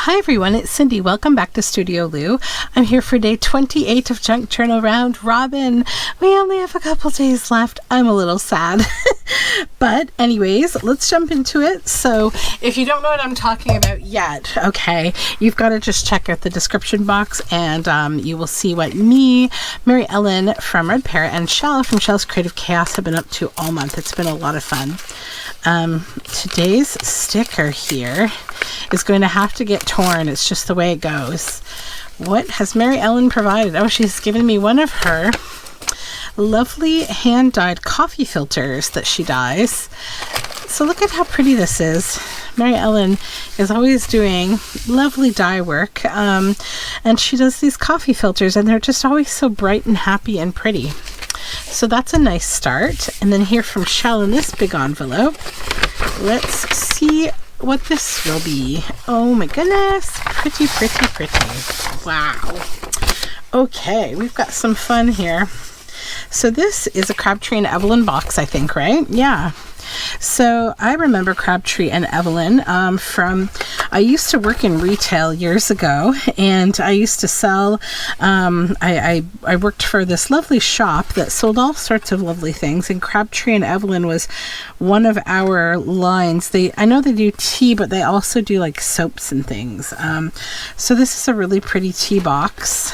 Hi everyone, it's Cindy. Welcome back to Studioloo. I'm here for day 28 of Junk Journal Round Robin. We only have a couple days left. I'm a little sad. But anyways, let's jump into it. So if you don't know what I'm talking about yet, okay, you've got to just check out the description box and you will see what me, Mary Ellen from RedParrot and Shell from ChellesCreativeChaos have been up to all month. It's been a lot of fun. Today's sticker here is going to have to get torn. It's just the way it goes. What has Mary Ellen provided? Oh, she's given me one of her lovely hand-dyed coffee filters that she dyes. So look at how pretty this is. Mary Ellen is always doing lovely dye work, and she does these coffee filters, and they're just always so bright and happy and pretty. So that's a nice start. And then here from Shell in this big envelope, let's see what this will be. Oh my goodness, pretty, pretty, pretty. Wow. Okay, we've got some fun here. So this is a Crabtree and Evelyn box, I think, right? Yeah. So I remember Crabtree and Evelyn I used to work in retail years ago, and I used to sell, I worked for this lovely shop that sold all sorts of lovely things, and Crabtree and Evelyn was one of our lines. I know they do tea, but they also do like soaps and things. So this is a really pretty tea box.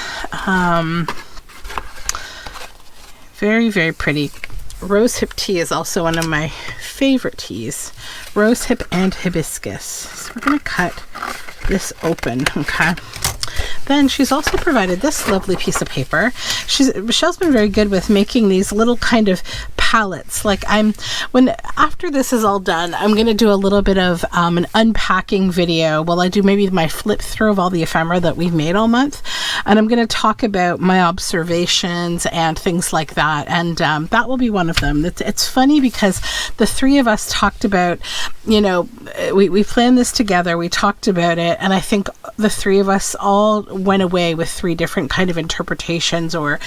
Very, very pretty. Rosehip tea is also one of my favorite teas. Rosehip and hibiscus. So we're going to cut this open, okay? Then she's also provided this lovely piece of paper. Michelle's been very good with making these little kind of palettes. Like after this is all done, I'm going to do a little bit of an unpacking video. Well, I do maybe my flip through of all the ephemera that we've made all month. And I'm going to talk about my observations and things like that. And that will be one of them. It's funny because the three of us talked about, we planned this together. We talked about it. And I think the three of us all went away with three different kind of interpretations or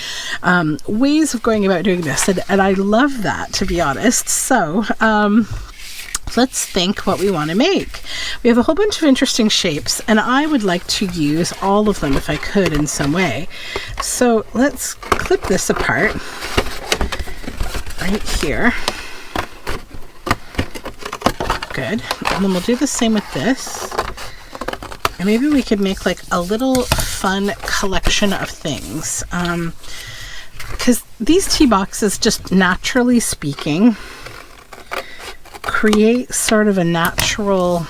ways of going about doing this. And I love that, to be honest. So let's think what we want to make. We have a whole bunch of interesting shapes, and I would like to use all of them if I could in some way. So let's clip this apart right here. Good. And then we'll do the same with this. And maybe we could make like a little fun collection of things. Because these tea boxes, just naturally speaking, create sort of a natural,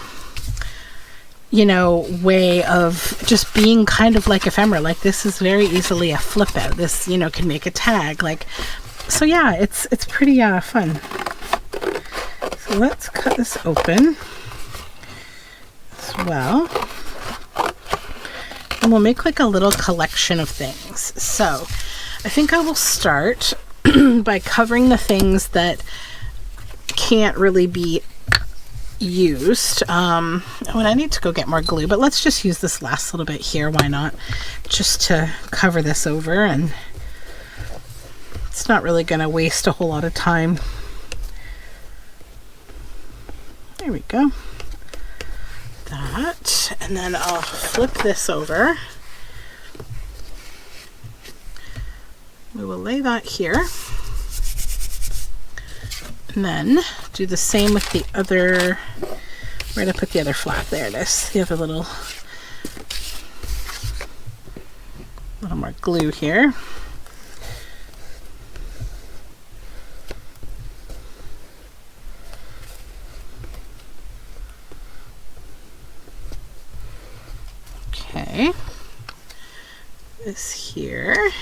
way of just being kind of like ephemera. Like this is very easily a flip out. This, can make a tag. So yeah, it's pretty fun. So let's cut this open as well. And we'll make like a little collection of things. So I think I will start by covering the things that can't really be used. And I need to go get more glue, but let's just use this last little bit here. Why not? Just to cover this over, and it's not really going to waste a whole lot of time. There we go. That, and then I'll flip this over. We will lay that here. And then do the same with the other, where did I put the other flap? There it is. The other little more glue here. Okay. This here.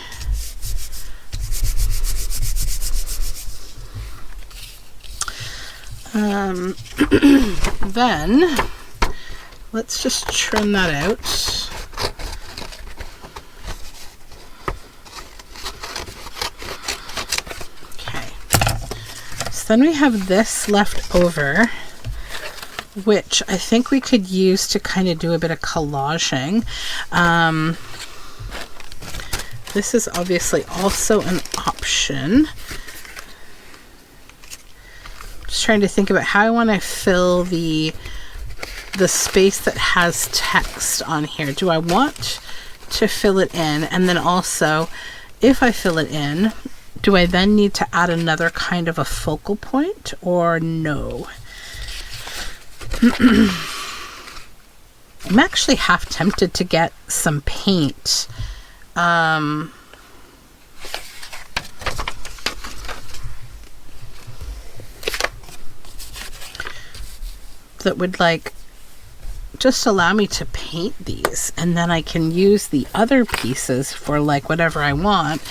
Then let's just trim that out. Okay. So then we have this left over, which I think we could use to kind of do a bit of collaging. This is obviously also an option. Just trying to think about how I want to fill the the space that has text on here. Do I want to fill it in? And then also, if I fill it in, do I then need to add another kind of a focal point or no? I'm actually half tempted to get some paint. That would like just allow me to paint these, and then I can use the other pieces for like whatever I want,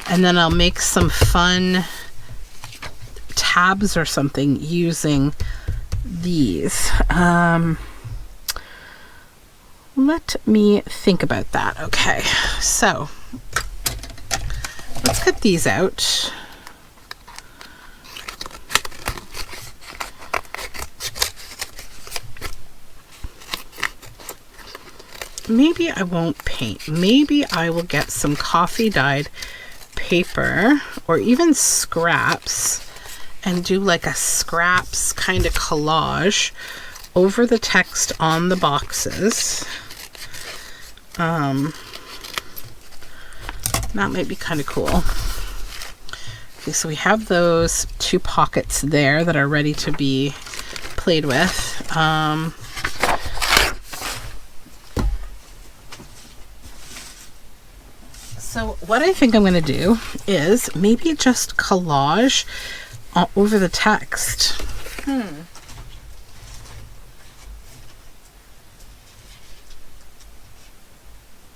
and then I'll make some fun tabs or something using these. Let me think about that. Okay, so let's cut these out. Maybe I won't paint. Maybe I will get some coffee dyed paper or even scraps and do like a scraps kind of collage over the text on the boxes. That might be kind of cool. Okay, so we have those two pockets there that are ready to be played with. So what I think I'm going to do is maybe just collage over the text.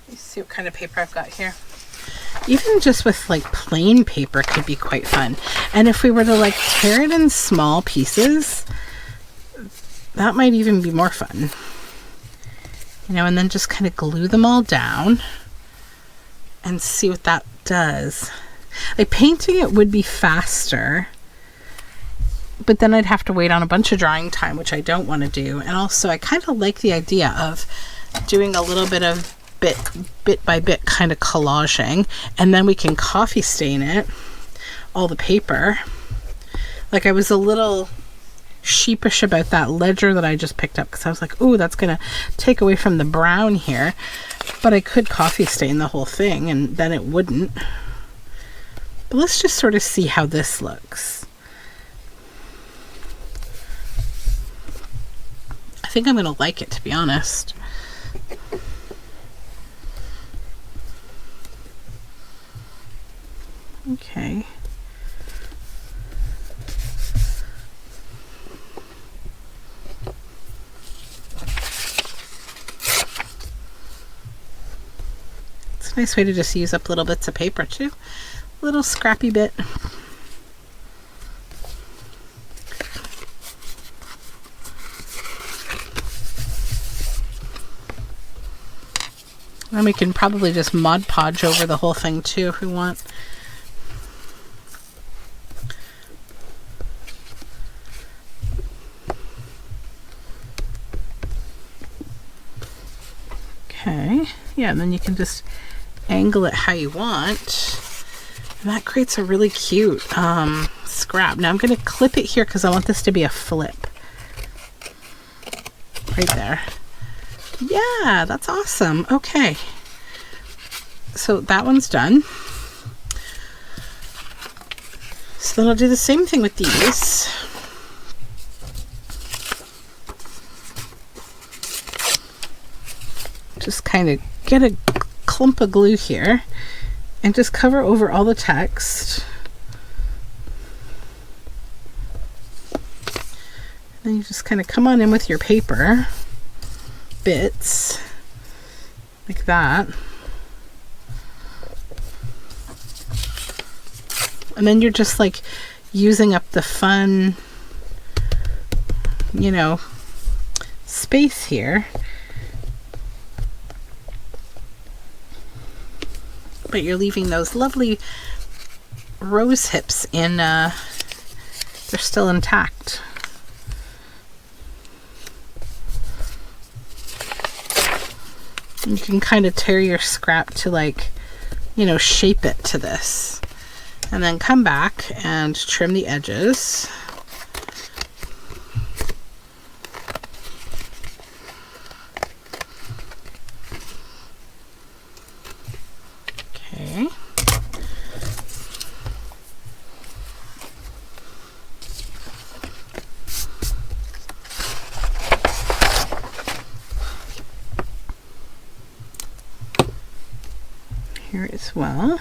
Let's see what kind of paper I've got here. Even just with like plain paper could be quite fun. And if we were to like tear it in small pieces, that might even be more fun. You know, and then just kind of glue them all down and see what that does. Like painting it would be faster, but then I'd have to wait on a bunch of drying time, which I don't want to do. And also I kind of like the idea of doing a little bit of bit by bit kind of collaging, and then we can coffee stain it, all the paper. Like I was a little sheepish about that ledger that I just picked up because I was like, ooh, that's gonna take away from the brown here, but I could coffee stain the whole thing and then it wouldn't. But let's just sort of see how this looks. I think I'm gonna like it, to be honest. Okay. It's a nice way to just use up little bits of paper too. A little scrappy bit. And we can probably just Mod Podge over the whole thing too if we want. Okay, yeah, and then you can just angle it how you want. And that creates a really cute scrap. Now I'm going to clip it here because I want this to be a flip. Right there. Yeah, that's awesome. Okay. So that one's done. So then I'll do the same thing with these. Just kind of get a clump of glue here and just cover over all the text. Then you just kind of come on in with your paper bits like that. And then you're just like using up the fun, you know, space here. But you're leaving those lovely rose hips in, they're still intact. You can kind of tear your scrap to like, you know, shape it to this. And then come back and trim the edges. here as well.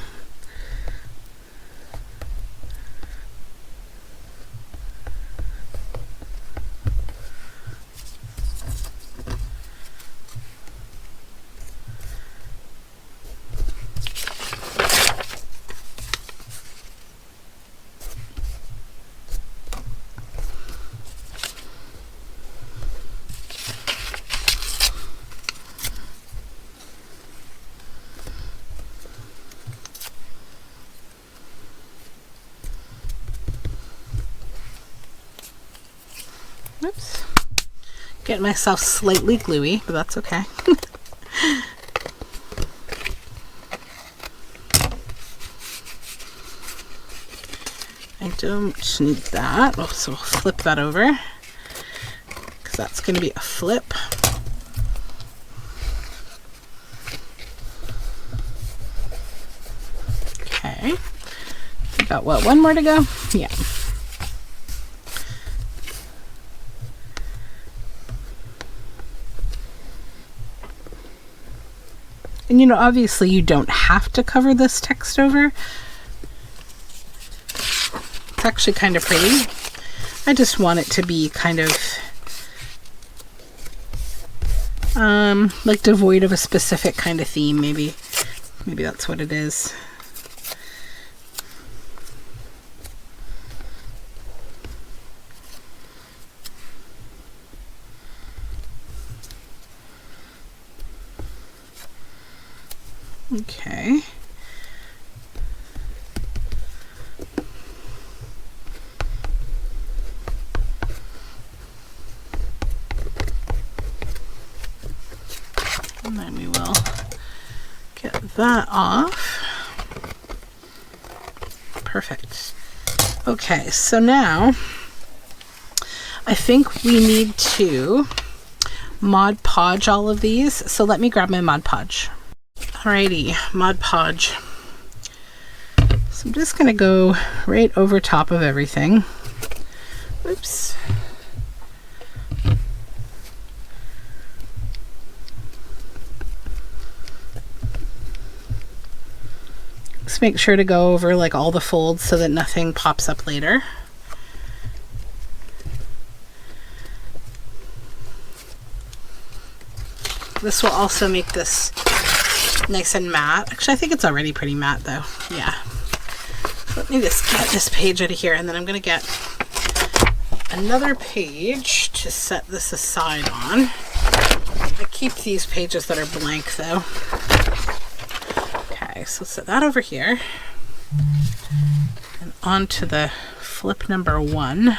Oops. Getting myself slightly gluey, but that's okay. I don't need that. Oh, so we'll flip that over because that's going to be a flip. Okay. We got what, one more to go? Yeah. And you know, obviously you don't have to cover this text over. It's actually kind of pretty. I just want it to be kind of like devoid of a specific kind of theme, maybe. Maybe that's what it is. Okay. And then we will get that off. Perfect. Okay, so now I think we need to Mod Podge all of these. So let me grab my Mod Podge. Alrighty, Mod Podge. So I'm just going to go right over top of everything. Oops. Just make sure to go over like all the folds so that nothing pops up later. This will also make this nice and matte. Actually, I think it's already pretty matte though. Yeah. Let me just get this page out of here, and then I'm going to get another page to set this aside on. I keep these pages that are blank though. Okay, so set that over here. And on to the flip number 1.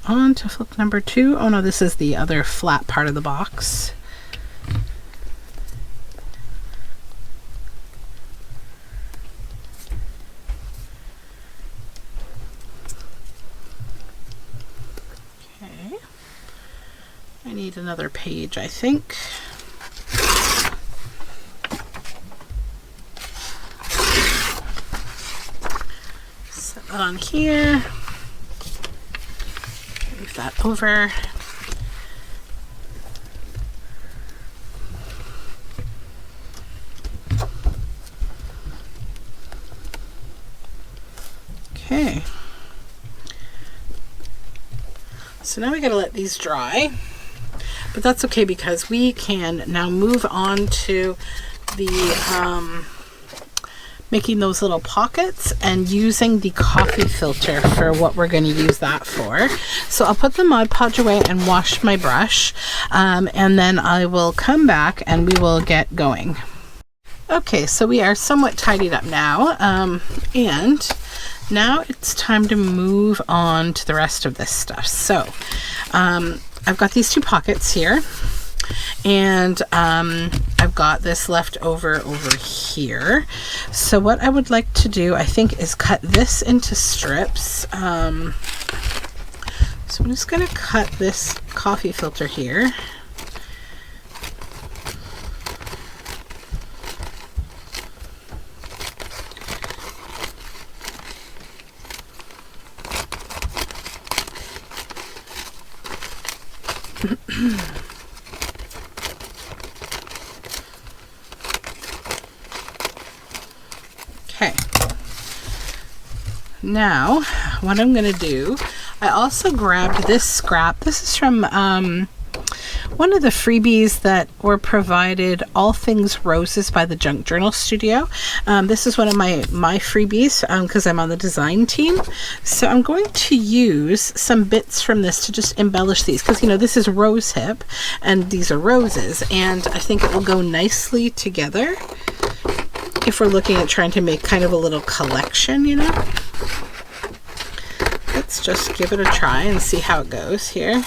On to flip number 2. Oh no, this is the other flat part of the box. Okay. I need another page, I think. Set that on here. That over. Okay. So now we gotta let these dry, but that's okay because we can now move on to the making those little pockets and using the coffee filter for what we're going to use that for. So I'll put the Mod Podge away and wash my brush, and then I will come back and we will get going. Okay, so we are somewhat tidied up now, and now it's time to move on to the rest of this stuff. So I've got these 2 pockets here, and I've got this left over here. So what I would like to do, I think, is cut this into strips. So I'm just going to cut this coffee filter here. Okay. Now, what I'm going to do, I also grabbed this scrap. This is from one of the freebies that were provided, All Things Roses by the Junk Journal Studio. This is one of my freebies because I'm on the design team. So I'm going to use some bits from this to just embellish these because, you know, this is rose hip and these are roses, and I think it will go nicely together if we're looking at trying to make kind of a little collection, you know. Let's just give it a try and see how it goes here.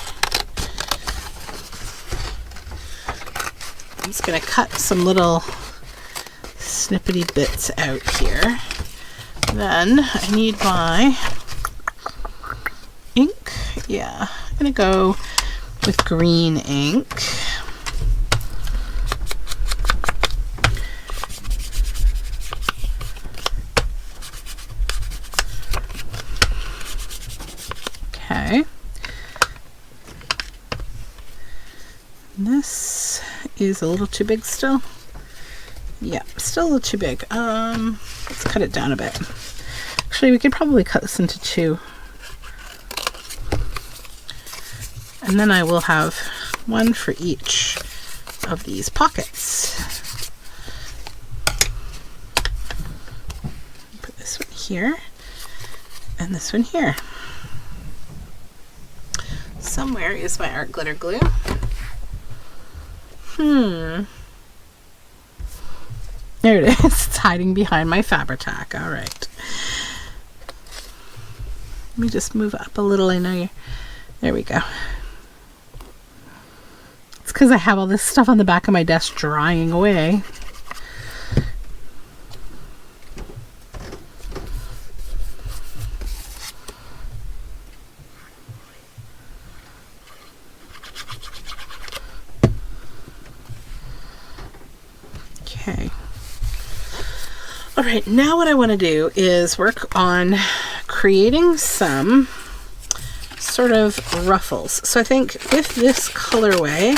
I'm just going to cut some little snippety bits out here. Then I need my ink. Yeah, I'm going to go with green ink. Okay. This is a little too big still. Yeah, still a little too big. Let's cut it down a bit. Actually, we could probably cut this into two. And then I will have one for each of these pockets. Put this one here and this one here. Somewhere is my art glitter glue. There it is. It's hiding behind my Fabri-Tac. All right. Let me just move up a little. I know you. There we go. It's because I have all this stuff on the back of my desk drying away. Okay. All right, now what I want to do is work on creating some sort of ruffles. So I think with this colorway,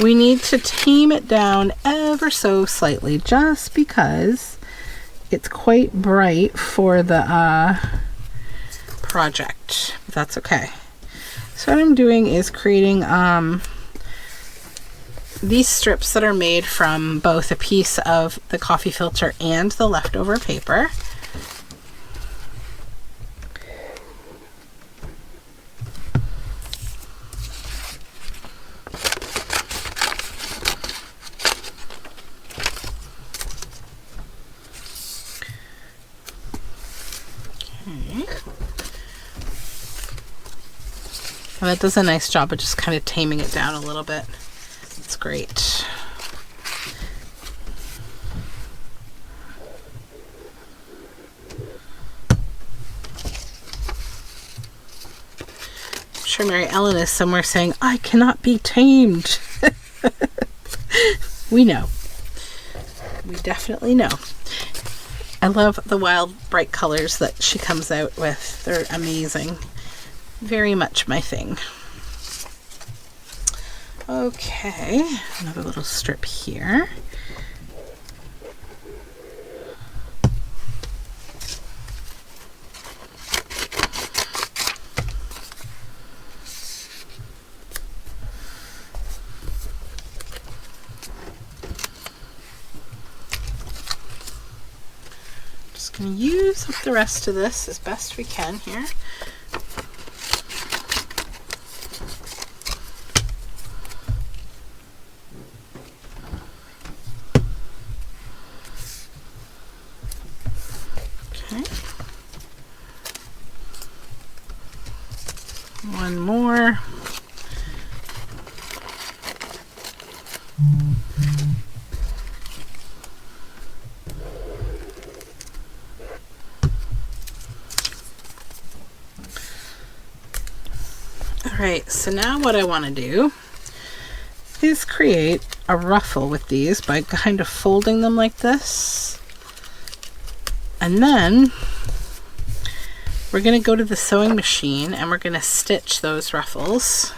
we need to tame it down ever so slightly just because it's quite bright for the project. But that's okay. So what I'm doing is creating these strips that are made from both a piece of the coffee filter and the leftover paper. Okay. Well, that does a nice job of just kind of taming it down a little bit. It's great. I'm sure Mary Ellen is somewhere saying, I cannot be tamed. We know. We definitely know. I love the wild, bright colors that she comes out with. They're amazing. Very much my thing. Okay, another little strip here. Just going to use up the rest of this as best we can here. One more. Alright, so now what I want to do is create a ruffle with these by kind of folding them like this. And then we're going to go to the sewing machine and we're going to stitch those ruffles.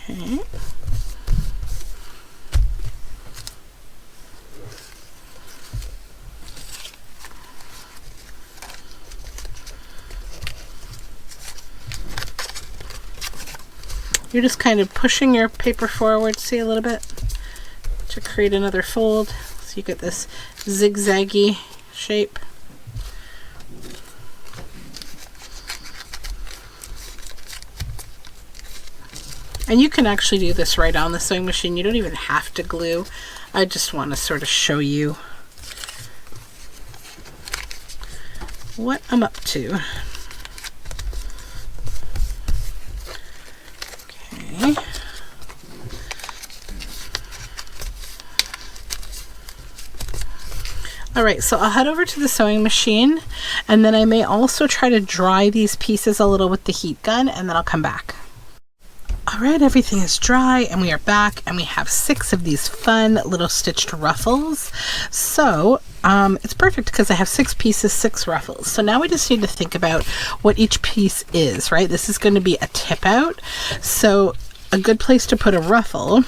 Okay. You're just kind of pushing your paper forward, see, a little bit, to create another fold, so you get this zigzaggy shape. And you can actually do this right on the sewing machine. You don't even have to glue. I just want to sort of show you what I'm up to. Okay. Alright, so I'll head over to the sewing machine, and then I may also try to dry these pieces a little with the heat gun, and then I'll come back. Alright, everything is dry and we are back, and we have 6 of these fun little stitched ruffles. So it's perfect because I have 6 pieces, 6 ruffles. So now we just need to think about what each piece is, right? This is going to be a tip out. So a good place to put a ruffle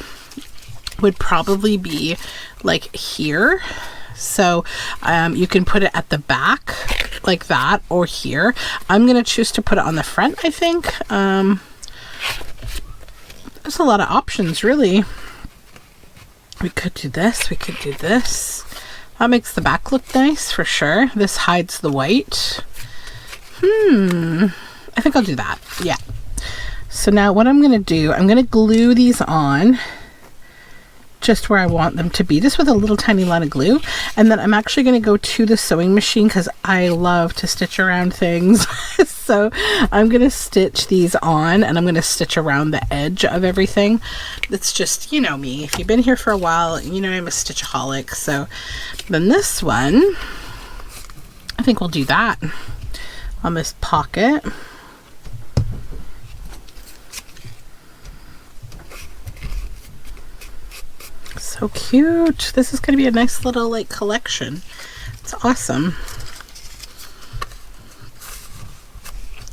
would probably be like here. So you can put it at the back like that, or here. I'm going to choose to put it on the front, I think. There's a lot of options, really. We could do this, we could do this. That makes the back look nice for sure. This hides the white. I think I'll do that, yeah. So now what I'm gonna do, I'm gonna glue these on just where I want them to be, just with a little tiny line of glue. And then I'm actually going to go to the sewing machine because I love to stitch around things. So I'm going to stitch these on, and I'm going to stitch around the edge of everything. It's just, you know me, if you've been here for a while, you know I'm a stitchaholic. So then this one, I think we'll do that on this pocket. So cute. This is going to be a nice little like collection. It's awesome.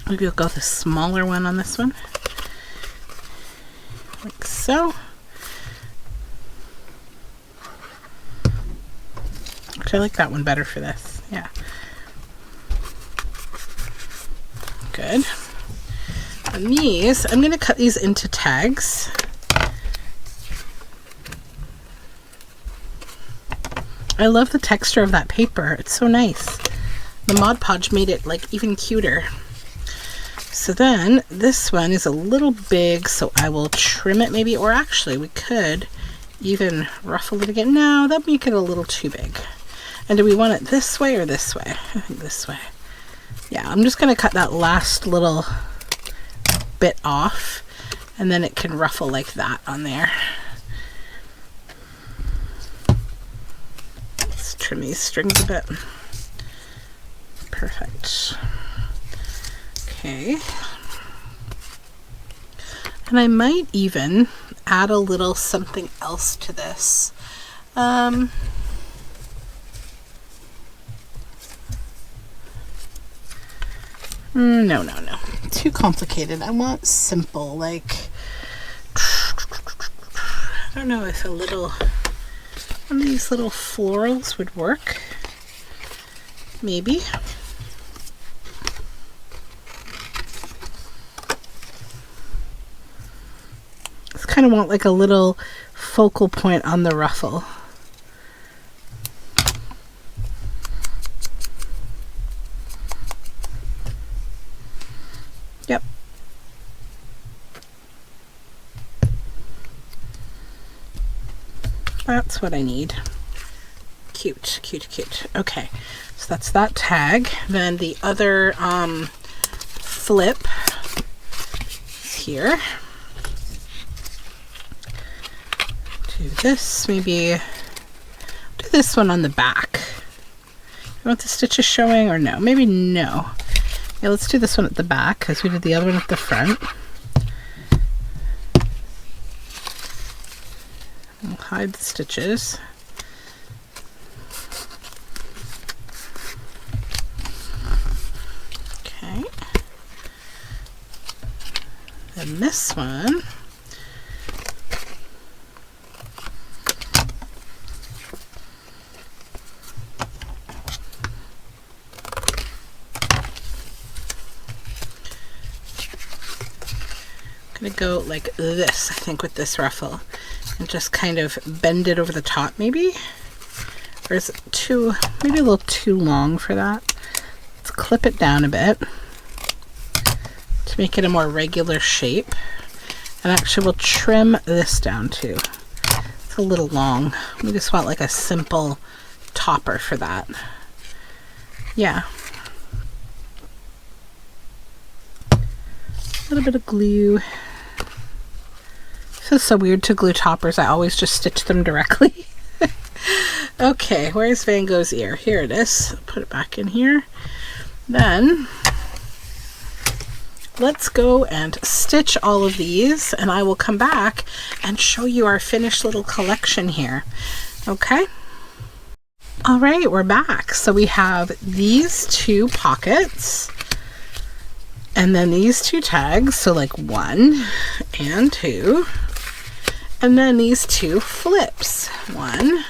Maybe we'll go with a smaller one on this one. Like so. Actually, I like that one better for this. Yeah. Good. And these, I'm going to cut these into tags. I love the texture of that paper. It's so nice. The Mod Podge made it like even cuter. So then this one is a little big, so I will trim it maybe, or actually we could even ruffle it again. No, that'd make it a little too big. And do we want it this way or this way? I think this way. Yeah, I'm just going to cut that last little bit off, and then it can ruffle like that on there. Trim these strings a bit. Perfect. Okay. And I might even add a little something else to this. No. Too complicated. I want simple, like, I don't know if a little one of these little florals would work. Maybe. Just kind of want like a little focal point on the ruffle. Yep. That's what I need. Cute, cute, cute. Okay, so that's that tag. Then the other flip is here. Do this, maybe do this one on the back. You want the stitches showing or no? Maybe no. Yeah, let's do this one at the back because we did the other one at the front. We'll hide the stitches. Okay. And this one, I'm going to go like this, I think, with this ruffle, and just kind of bend it over the top maybe. Or is it too, maybe a little too long for that? Let's clip it down a bit to make it a more regular shape. And actually we'll trim this down too. It's a little long. We just want like a simple topper for that. Yeah. A little bit of glue. It feels so weird to glue toppers. I always just stitch them directly. Okay, where's Van Gogh's ear? Here it is. Put it back in here. Then let's go and stitch all of these, and I will come back and show you our finished little collection here. Okay. All right, we're back. So we have these two pockets and then these two tags. So like 1 and 2, and then these two flips, 1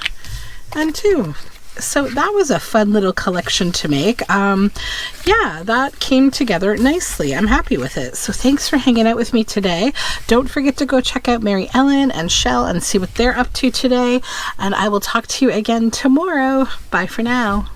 and 2. So that was a fun little collection to make. Yeah, that came together nicely. I'm happy with it. So thanks for hanging out with me today. Don't forget to go check out Mary Ellen and Shell and see what they're up to today. And I will talk to you again tomorrow. Bye for now.